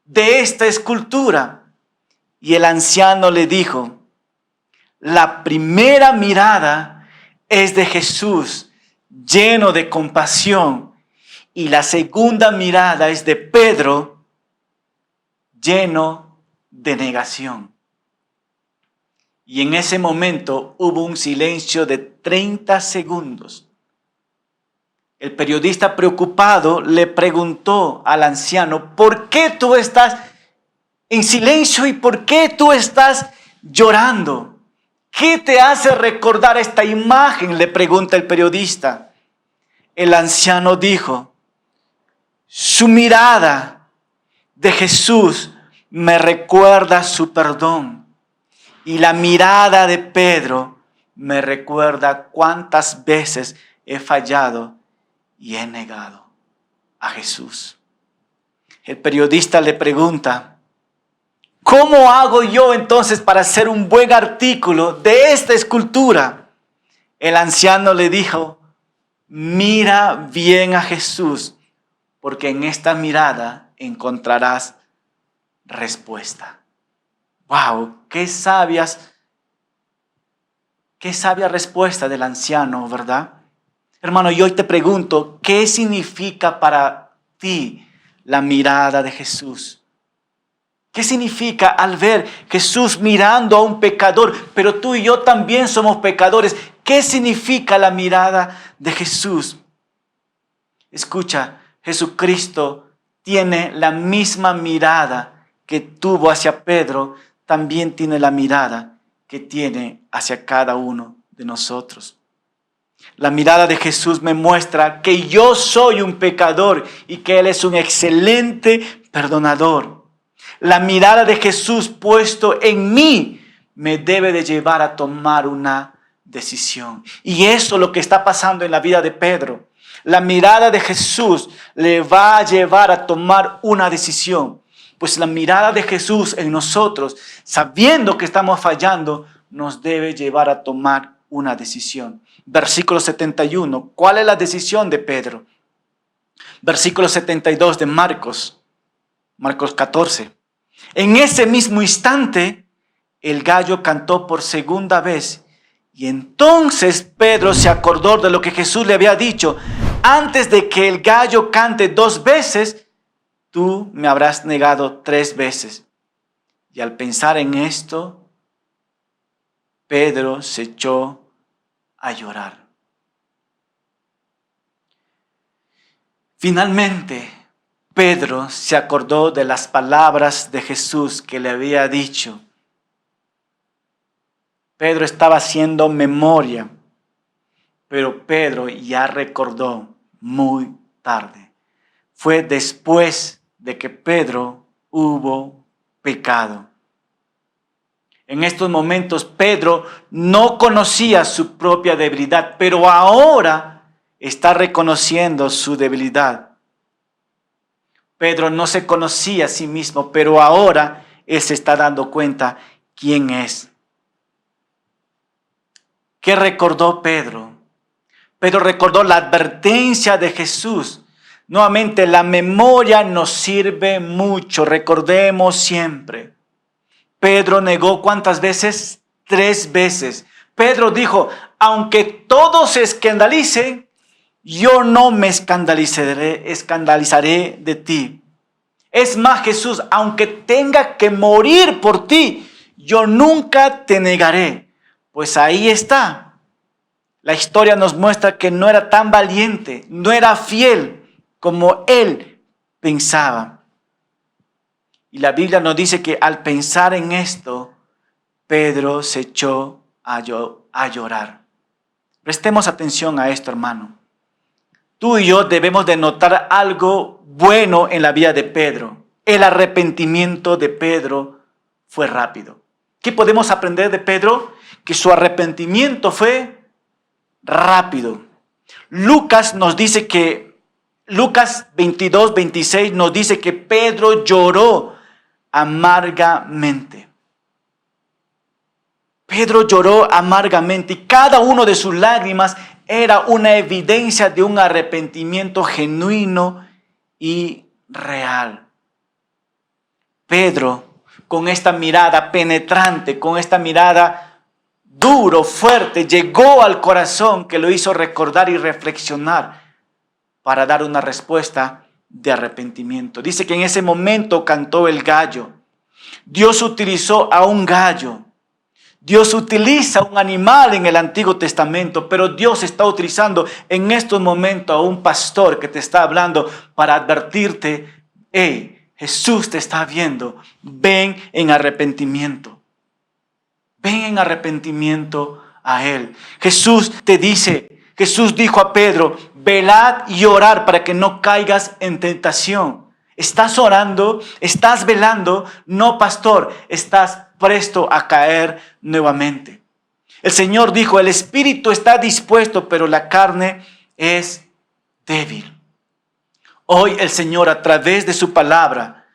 de esta escultura? Y el anciano le dijo, la primera mirada es de Jesús, lleno de compasión, y la segunda mirada es de Pedro, lleno de negación. Y en ese momento hubo un silencio de 30 segundos. El periodista preocupado le preguntó al anciano, ¿por qué tú estás en silencio y por qué tú estás llorando? ¿Qué te hace recordar esta imagen?, le pregunta el periodista. El anciano dijo, su mirada de Jesús me recuerda su perdón. Y la mirada de Pedro me recuerda cuántas veces he fallado y he negado a Jesús. El periodista le pregunta, ¿cómo hago yo entonces para hacer un buen artículo de esta escultura? El anciano le dijo, mira bien a Jesús, porque en esta mirada encontrarás respuesta. ¡Wow! ¡Qué sabia respuesta del anciano!, ¿verdad? Hermano, yo hoy te pregunto, ¿qué significa para ti la mirada de Jesús? ¿Qué significa al ver Jesús mirando a un pecador, pero tú y yo también somos pecadores? ¿Qué significa la mirada de Jesús? Escucha, Jesucristo tiene la misma mirada que tuvo hacia Pedro, también tiene la mirada que tiene hacia cada uno de nosotros. La mirada de Jesús me muestra que yo soy un pecador y que Él es un excelente perdonador. La mirada de Jesús puesto en mí me debe de llevar a tomar una decisión. Y eso es lo que está pasando en la vida de Pedro. La mirada de Jesús le va a llevar a tomar una decisión. Pues la mirada de Jesús en nosotros, sabiendo que estamos fallando, nos debe llevar a tomar una decisión. Versículo 71. ¿Cuál es la decisión de Pedro? Versículo 72 de Marcos 14. En ese mismo instante, el gallo cantó por segunda vez. Y entonces Pedro se acordó de lo que Jesús le había dicho. Antes de que el gallo cante 2 veces, tú me habrás negado 3 veces. Y al pensar en esto, Pedro se echó a llorar. Finalmente, Pedro se acordó de las palabras de Jesús que le había dicho. Pedro estaba haciendo memoria, pero Pedro ya recordó muy tarde. Fue después de que Pedro hubo pecado. En estos momentos Pedro no conocía su propia debilidad, pero ahora está reconociendo su debilidad. Pedro no se conocía a sí mismo, pero ahora él se está dando cuenta quién es. ¿Qué recordó Pedro? Pedro recordó la advertencia de Jesús. Nuevamente, la memoria nos sirve mucho, recordemos siempre. Pedro negó ¿cuántas veces? 3 veces. Pedro dijo, aunque todos se escandalicen, yo no me escandalizaré de ti. Es más, Jesús, aunque tenga que morir por ti, yo nunca te negaré. Pues ahí está. La historia nos muestra que no era tan valiente, no era fiel como él pensaba. Y la Biblia nos dice que al pensar en esto, Pedro se echó a llorar. Prestemos atención a esto, hermano. Tú y yo debemos de notar algo bueno en la vida de Pedro. El arrepentimiento de Pedro fue rápido. ¿Qué podemos aprender de Pedro? Que su arrepentimiento fue rápido. Lucas 22, 26 nos dice que Pedro lloró amargamente. Pedro lloró amargamente y cada uno de sus lágrimas era una evidencia de un arrepentimiento genuino y real. Pedro, con esta mirada penetrante, con esta mirada duro, fuerte, llegó al corazón que lo hizo recordar y reflexionar para dar una respuesta de arrepentimiento. Dice que en ese momento cantó el gallo. Dios utilizó a un gallo. Dios utiliza un animal en el Antiguo Testamento, pero Dios está utilizando en estos momentos a un pastor que te está hablando para advertirte, hey, Jesús te está viendo, ven en arrepentimiento. Ven en arrepentimiento a Él. Jesús dijo a Pedro, velad y orad para que no caigas en tentación. ¿Estás orando? ¿Estás velando? No, pastor, estás presto a caer nuevamente. El Señor dijo, el espíritu está dispuesto, pero la carne es débil. Hoy el Señor, a través de su palabra,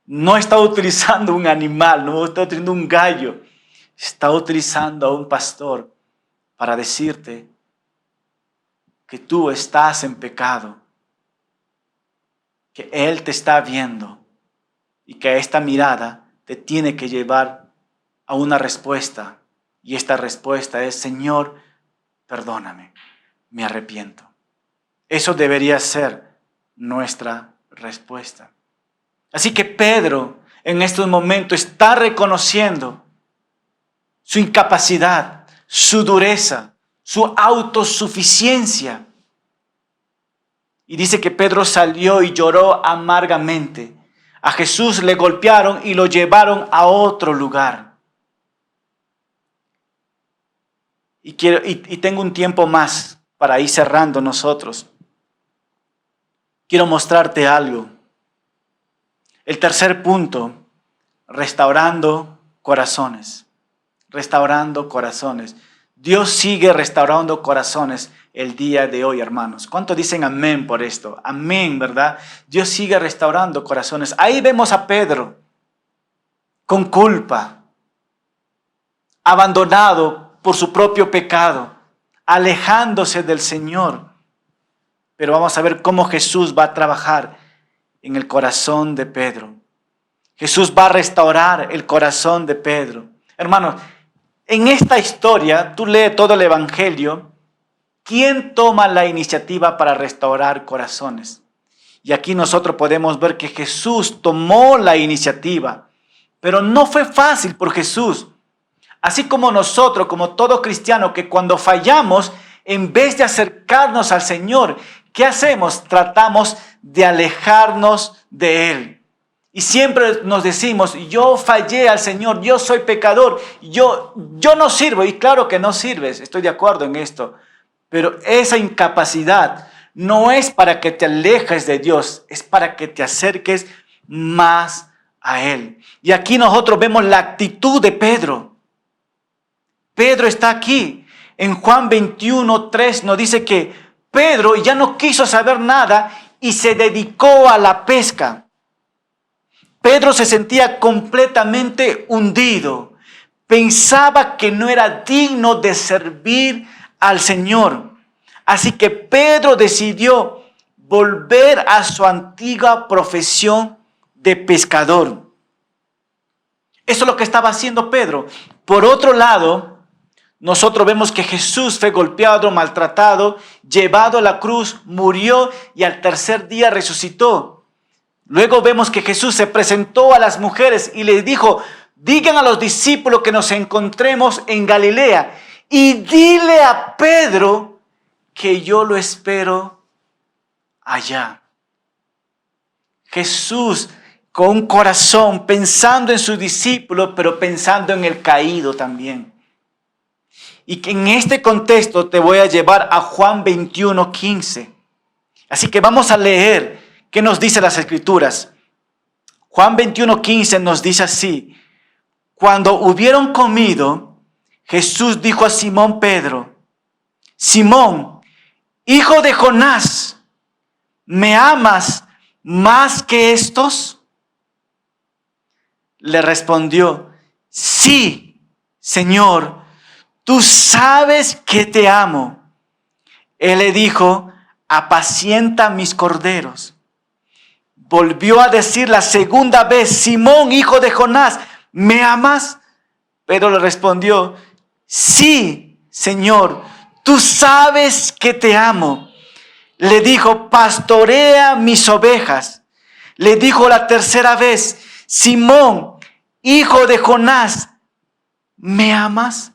no está utilizando un animal, no está utilizando un gallo, está utilizando a un pastor para decirte que tú estás en pecado, que Él te está viendo y que esta mirada te tiene que llevar a una respuesta. Y esta respuesta es, Señor, perdóname, me arrepiento. Eso debería ser nuestra respuesta. Así que Pedro en estos momentos está reconociendo su incapacidad, su dureza, su autosuficiencia. Y dice que Pedro salió y lloró amargamente. A Jesús le golpearon y lo llevaron a otro lugar. Y tengo un tiempo más para ir cerrando nosotros. Quiero mostrarte algo. El tercer punto, restaurando corazones. Restaurando corazones. Dios sigue restaurando corazones el día de hoy, hermanos. ¿Cuántos dicen amén por esto? Amén, ¿verdad? Dios sigue restaurando corazones. Ahí vemos a Pedro con culpa, abandonado por su propio pecado, alejándose del Señor. Pero vamos a ver cómo Jesús va a trabajar en el corazón de Pedro. Jesús va a restaurar el corazón de Pedro. Hermanos, en esta historia, tú lees todo el Evangelio, ¿quién toma la iniciativa para restaurar corazones? Y aquí nosotros podemos ver que Jesús tomó la iniciativa, pero no fue fácil por Jesús. Así como nosotros, como todo cristiano, que cuando fallamos, en vez de acercarnos al Señor, ¿qué hacemos? Tratamos de alejarnos de Él. Y siempre nos decimos, yo fallé al Señor, yo soy pecador, yo no sirvo. Y claro que no sirves, estoy de acuerdo en esto. Pero esa incapacidad no es para que te alejes de Dios, es para que te acerques más a Él. Y aquí nosotros vemos la actitud de Pedro. Pedro está aquí. En Juan 21:3 nos dice que Pedro ya no quiso saber nada y se dedicó a la pesca. Pedro se sentía completamente hundido. Pensaba que no era digno de servir al Señor. Así que Pedro decidió volver a su antigua profesión de pescador. Eso es lo que estaba haciendo Pedro. Por otro lado, nosotros vemos que Jesús fue golpeado, maltratado, llevado a la cruz, murió y al tercer día resucitó. Luego vemos que Jesús se presentó a las mujeres y les dijo, digan a los discípulos que nos encontremos en Galilea y dile a Pedro que yo lo espero allá. Jesús con un corazón pensando en sus discípulos, pero pensando en el caído también. Y que en este contexto te voy a llevar a Juan 21:15. Así que vamos a leer qué nos dice las Escrituras. Juan 21:15 nos dice así. Cuando hubieron comido, Jesús dijo a Simón Pedro, Simón, hijo de Jonás, ¿me amas más que estos? Le respondió, sí, Señor, tú sabes que te amo. Él le dijo, apacienta mis corderos. Volvió a decir la segunda vez, Simón, hijo de Jonás, ¿me amas? Pedro le respondió, sí, Señor, tú sabes que te amo. Le dijo, pastorea mis ovejas. Le dijo la tercera vez, Simón, hijo de Jonás, ¿me amas?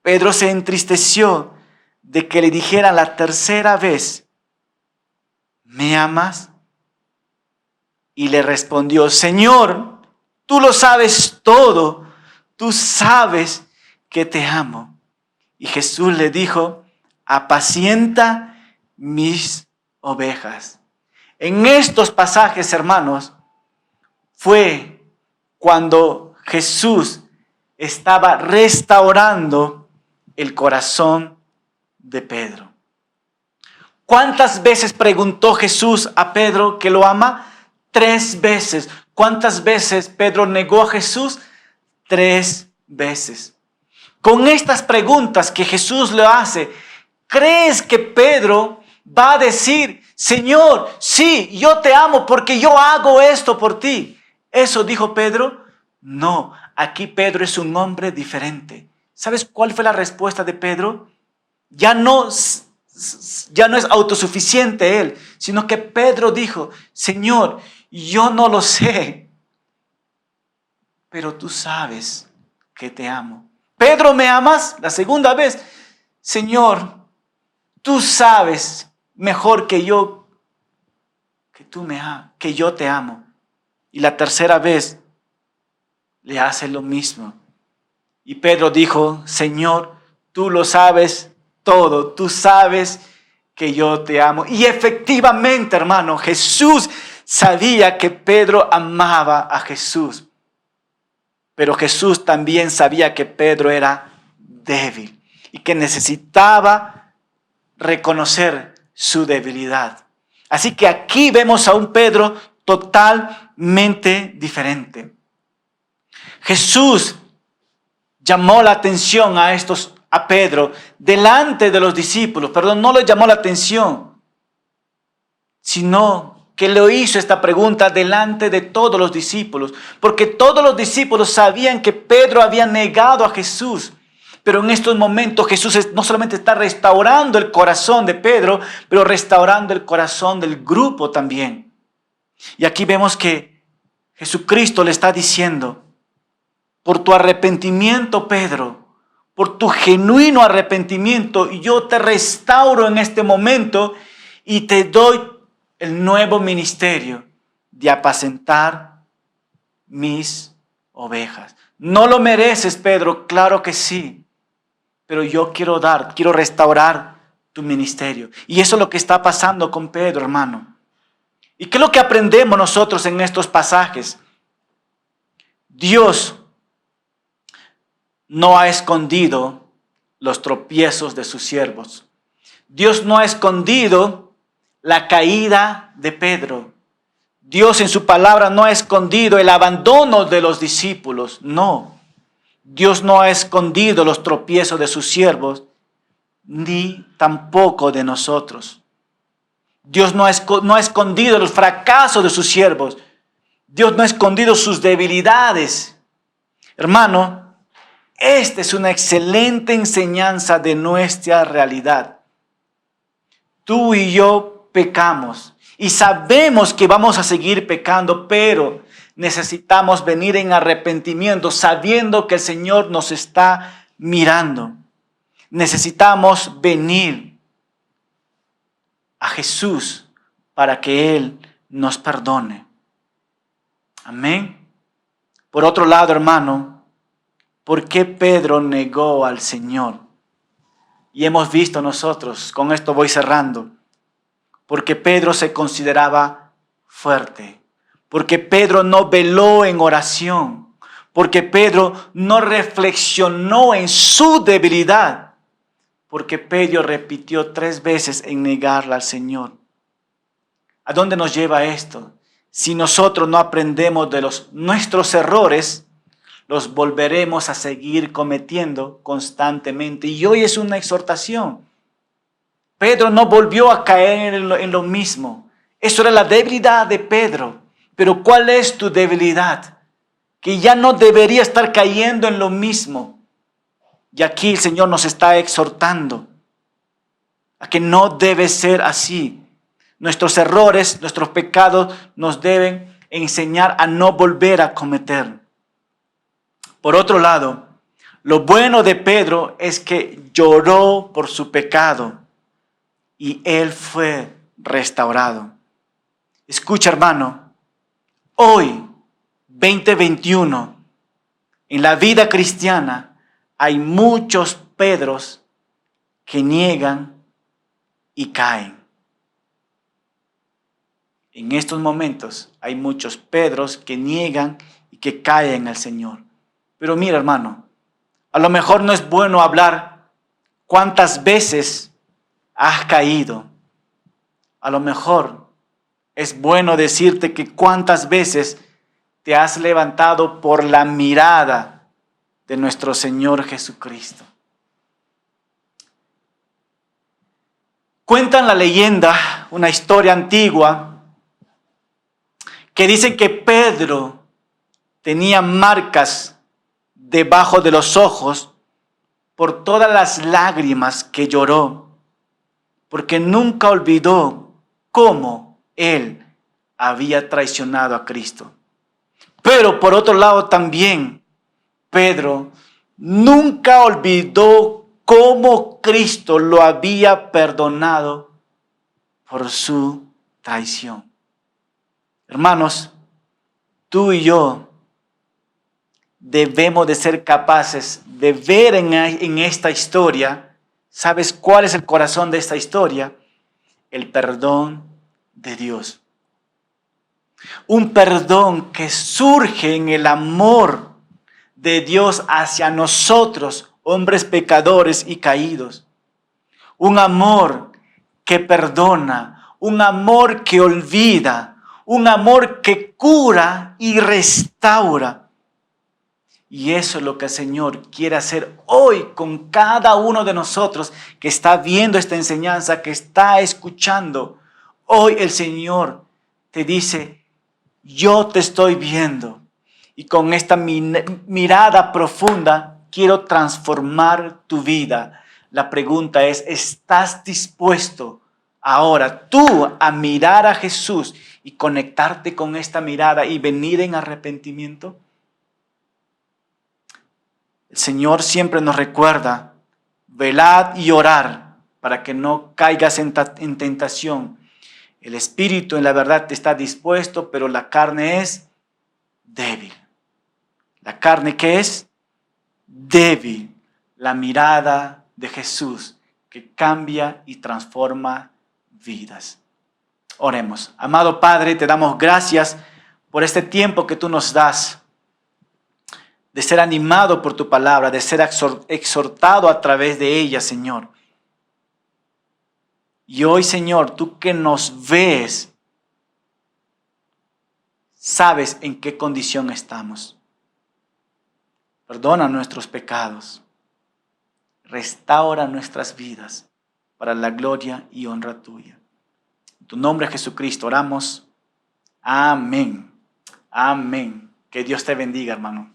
Pedro se entristeció de que le dijera la tercera vez, ¿me amas? Y le respondió, Señor, tú lo sabes todo, tú sabes que te amo. Y Jesús le dijo, apacienta mis ovejas. En estos pasajes, hermanos, fue cuando Jesús estaba restaurando el corazón de Pedro. ¿Cuántas veces preguntó Jesús a Pedro que lo ama? 3 veces. ¿Cuántas veces Pedro negó a Jesús? 3 veces. Con estas preguntas que Jesús le hace, ¿crees que Pedro va a decir, Señor, sí, yo te amo porque yo hago esto por ti? ¿Eso dijo Pedro? No, aquí Pedro es un hombre diferente. ¿Sabes cuál fue la respuesta de Pedro? Ya no es autosuficiente él, sino que Pedro dijo, Señor, yo no lo sé, pero tú sabes que te amo. Pedro, ¿me amas? La segunda vez, Señor, tú sabes mejor que yo, que yo te amo. Y la tercera vez le hace lo mismo. Y Pedro dijo, Señor, tú lo sabes todo, tú sabes que yo te amo. Y efectivamente, hermano, Jesús sabía que Pedro amaba a Jesús. Pero Jesús también sabía que Pedro era débil y que necesitaba reconocer su debilidad. Así que aquí vemos a un Pedro totalmente diferente. Jesús llamó la atención a Pedro delante de los discípulos, no le llamó la atención, sino que le hizo esta pregunta delante de todos los discípulos, porque todos los discípulos sabían que Pedro había negado a Jesús. Pero en estos momentos Jesús no solamente está restaurando el corazón de Pedro, pero restaurando el corazón del grupo también. Y aquí vemos que Jesucristo le está diciendo, por tu arrepentimiento, Pedro, por tu genuino arrepentimiento, yo te restauro en este momento y te doy el nuevo ministerio de apacentar mis ovejas. No lo mereces, Pedro, claro que sí, pero yo quiero restaurar tu ministerio. Y eso es lo que está pasando con Pedro, hermano. ¿Y qué es lo que aprendemos nosotros en estos pasajes? Dios no ha escondido los tropiezos de sus siervos. Dios no ha escondido la caída de Pedro. Dios en su palabra no ha escondido el abandono de los discípulos. No. Dios no ha escondido los tropiezos de sus siervos, ni tampoco de nosotros. Dios no ha escondido los fracasos de sus siervos. Dios no ha escondido sus debilidades. Hermano, esta es una excelente enseñanza de nuestra realidad. Tú y yo pecamos y sabemos que vamos a seguir pecando, pero necesitamos venir en arrepentimiento sabiendo que el Señor nos está mirando. Necesitamos venir a Jesús para que Él nos perdone. Amén. Por otro lado, hermano, ¿por qué Pedro negó al Señor? Y hemos visto nosotros, con esto voy cerrando, porque Pedro se consideraba fuerte, porque Pedro no veló en oración, porque Pedro no reflexionó en su debilidad, porque Pedro repitió 3 veces en negarle al Señor. ¿A dónde nos lleva esto? Si nosotros no aprendemos de nuestros errores, los volveremos a seguir cometiendo constantemente. Y hoy es una exhortación. Pedro no volvió a caer en lo mismo. Eso era la debilidad de Pedro. Pero ¿cuál es tu debilidad? Que ya no debería estar cayendo en lo mismo. Y aquí el Señor nos está exhortando a que no debe ser así. Nuestros errores, nuestros pecados nos deben enseñar a no volver a cometer. Por otro lado, lo bueno de Pedro es que lloró por su pecado y él fue restaurado. Escucha, hermano, hoy, 2021, en la vida cristiana hay muchos Pedros que niegan y caen. En estos momentos hay muchos Pedros que niegan y que caen al Señor. Pero mira, hermano, a lo mejor no es bueno hablar cuántas veces has caído. A lo mejor es bueno decirte que cuántas veces te has levantado por la mirada de nuestro Señor Jesucristo. Cuentan la leyenda, una historia antigua, que dicen que Pedro tenía marcas debajo de los ojos por todas las lágrimas que lloró, porque nunca olvidó cómo él había traicionado a Cristo. Pero por otro lado también, Pedro nunca olvidó cómo Cristo lo había perdonado por su traición. Hermanos, tú y yo debemos de ser capaces de ver en esta historia. ¿Sabes cuál es el corazón de esta historia? El perdón de Dios. Un perdón que surge en el amor de Dios hacia nosotros, hombres pecadores y caídos. Un amor que perdona, un amor que olvida, un amor que cura y restaura. Y eso es lo que el Señor quiere hacer hoy con cada uno de nosotros que está viendo esta enseñanza, que está escuchando. Hoy el Señor te dice, yo te estoy viendo. Y con esta mirada profunda quiero transformar tu vida. La pregunta es, ¿estás dispuesto ahora tú a mirar a Jesús y conectarte con esta mirada y venir en arrepentimiento? El Señor siempre nos recuerda, velad y orad para que no caigas en tentación. El espíritu en la verdad está dispuesto, pero la carne es débil. ¿La carne qué es? Débil. La mirada de Jesús que cambia y transforma vidas. Oremos. Amado Padre, te damos gracias por este tiempo que tú nos das, de ser animado por tu palabra, de ser exhortado a través de ella, Señor. Y hoy, Señor, tú que nos ves, sabes en qué condición estamos. Perdona nuestros pecados. Restaura nuestras vidas para la gloria y honra tuya. En tu nombre, Jesucristo, oramos. Amén. Amén. Que Dios te bendiga, hermano.